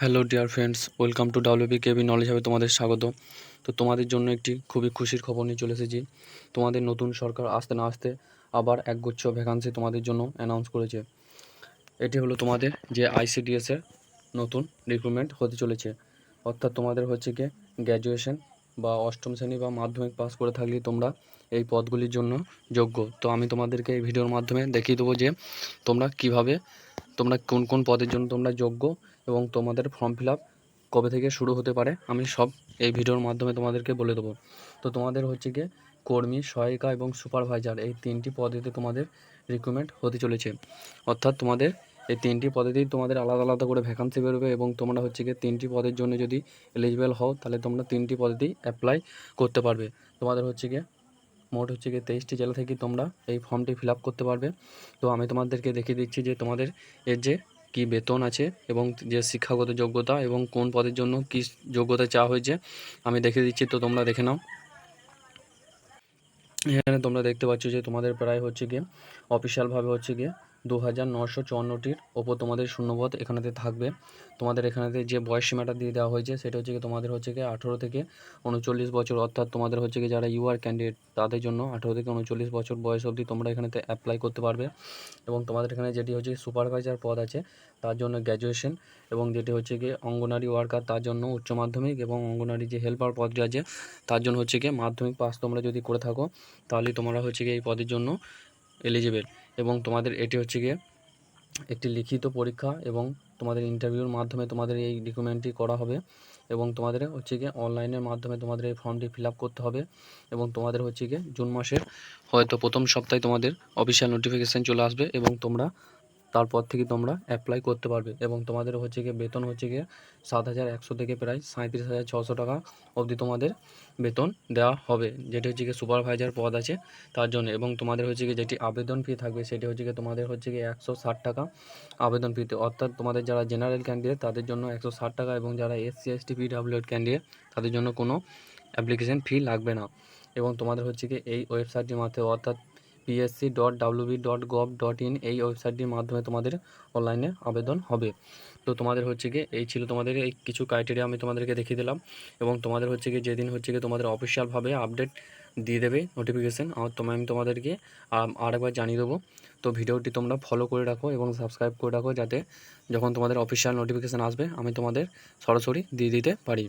Hello dear friends, welcome to WBKB knowledge হবে তোমাদের স্বাগত। তো তোমাদের জন্য একটি খুবই খুশির খবর নিয়ে চলে এসেছি। তোমাদের নতুন সরকার আসতে না আসতে আবার একগুচ্ছ ভ্যাকান্সি তোমাদের জন্য অ্যানাউন্স করেছে। এটি হলো তোমাদের যে ICDS-এর নতুন রিক্রুটমেন্ট হতে চলেছে। অর্থাৎ তোমাদের হচ্ছে কি গ্র্যাজুয়েশন বা অষ্টম শ্রেণী বা মাধ্যমিক পাস করে থাকলে তোমরা এই পদগুলির জন্য যোগ্য। তো আমি তোমাদেরকে এই ভিডিওর মাধ্যমে দেখিয়ে দেবো যে তোমরা কোন কোন পদের জন্য তোমরা যোগ্য এবং তোমাদের ফর্ম ফিল আপ কবে থেকে শুরু হতে পারে আমি সব এই ভিডিওর মাধ্যমে তোমাদেরকে বলে দেবো। তো তোমাদের হচ্ছে গিয়ে কর্মী, সহায়িকা এবং সুপারভাইজার এই তিনটি পদেতে তোমাদের রিক্রুটমেন্ট হতে চলেছে। অর্থাৎ তোমাদের এই তিনটি পদেতেই তোমাদের আলাদা আলাদা করে ভ্যাকান্সি বেরোবে এবং তোমরা হচ্ছে গিয়ে তিনটি পদের জন্য যদি এলিজিবল হও তাহলে তোমরা তিনটি পদেতেই অ্যাপ্লাই করতে পারবে। তোমাদের হচ্ছে গিয়ে মোট হচ্ছে গিয়ে 23টি জেলা থেকে তোমরা এই ফর্মটি ফিল আপ করতে পারবে। তো আমি তোমাদেরকে দেখিয়ে দিচ্ছি যে তোমাদের এর যে কী বেতন আছে এবং যে শিক্ষাগত যোগ্যতা এবং কোন পদের জন্য কী যোগ্যতা চাওয়া হয়েছে আমি দেখিয়ে দিচ্ছি। তো তোমরা দেখে নাও। এখানে তোমরা দেখতে পাচ্ছ যে তোমাদের প্রায় হচ্ছে গিয়ে অফিসিয়ালভাবে হচ্ছে গিয়ে 2954টির ওপর তোমাদের শূন্যপদ এখানেতে থাকবে। তোমাদের এখানেতে যে বয়স সীমাটা দিয়ে দেওয়া হয়েছে সেটা হচ্ছে গিয়ে তোমাদের হচ্ছে গিয়ে 18 থেকে 39 বছর। অর্থাৎ তোমাদের হচ্ছে গিয়ে যারা ইউআর ক্যান্ডিডেট তাদের জন্য 18 থেকে 39 বছর বয়স অবধি তোমরা এখানেতে অ্যাপ্লাই করতে পারবে। এবং তোমাদের এখানে যেটি হচ্ছে সুপারভাইজার পদ আছে তার জন্য গ্র্যাজুয়েশন, এবং যেটি হচ্ছে গিয়ে অঙ্গনারী ওয়ার্কার তার জন্য উচ্চ মাধ্যমিক, এবং অঙ্গনারী যে হেল্পার পদটি আছে তার জন্য হচ্ছে গিয়ে মাধ্যমিক পাস তোমরা যদি করে থাকো তাহলে তোমরা হচ্ছে গিয়ে এই পদের জন্য এলিজিবল। এবং তোমাদের এটি হচ্ছে গিয়ে একটি লিখিত পরীক্ষা এবং তোমাদের ইন্টারভিউর মাধ্যমে তোমাদের এই রিক্রুটমেন্টটি করা হবে। এবং তোমাদের হচ্ছে গিয়ে অনলাইনের মাধ্যমে তোমাদের এই ফর্মটি ফিল আপ করতে হবে। এবং তোমাদের হচ্ছে গিয়ে জুন মাসের হয়তো প্রথম সপ্তাহে তোমাদের অফিসিয়াল নোটিফিকেশান চলে আসবে এবং তোমরা তারপর থেকে তোমরা অ্যাপ্লাই করতে পারবে। এবং তোমাদের হচ্ছে গিয়ে বেতন হচ্ছে গিয়ে 7,100 থেকে প্রায় 37,600 টাকা অবধি তোমাদের বেতন দেওয়া হবে, যেটি হচ্ছে গিয়ে সুপারভাইজার পদ আছে তার জন্য। এবং তোমাদের হচ্ছে গিয়ে যেটি আবেদন ফি থাকবে সেটি হচ্ছে গিয়ে তোমাদের হচ্ছে গিয়ে 160 টাকা আবেদন ফিতে। অর্থাৎ তোমাদের যারা জেনারেল ক্যান্ডিডেট তাদের জন্য 160 টাকা, এবং যারা SC ST PWD ক্যান্ডিডেট তাদের জন্য কোনো অ্যাপ্লিকেশন ফি লাগবে না। এবং তোমাদের হচ্ছে গিয়ে এই ওয়েবসাইটটির মাধ্যমে অর্থাৎ psc.wb.gov.in এই ওয়েবসাইটটির মাধ্যমে তোমাদের অনলাইনে আবেদন হবে। তো তোমাদের হচ্ছে গিয়ে এই ছিল তোমাদের এই কিছু ক্রাইটেরিয়া আমি তোমাদেরকে দেখিয়ে দিলাম। এবং তোমাদের হচ্ছে গিয়ে যেদিন হচ্ছে গিয়ে তোমাদের অফিসিয়ালভাবে আপডেট দিয়ে দেবে নোটিফিকেশান, আমি তোমাদেরকে আরেকবার জানিয়ে দেবো। তো ভিডিওটি তোমরা ফলো করে রাখো এবং সাবস্ক্রাইব করে রাখো, যাতে যখন তোমাদের অফিসিয়াল নোটিফিকেশান আসবে আমি তোমাদের সরাসরি দিয়ে দিতে পারি।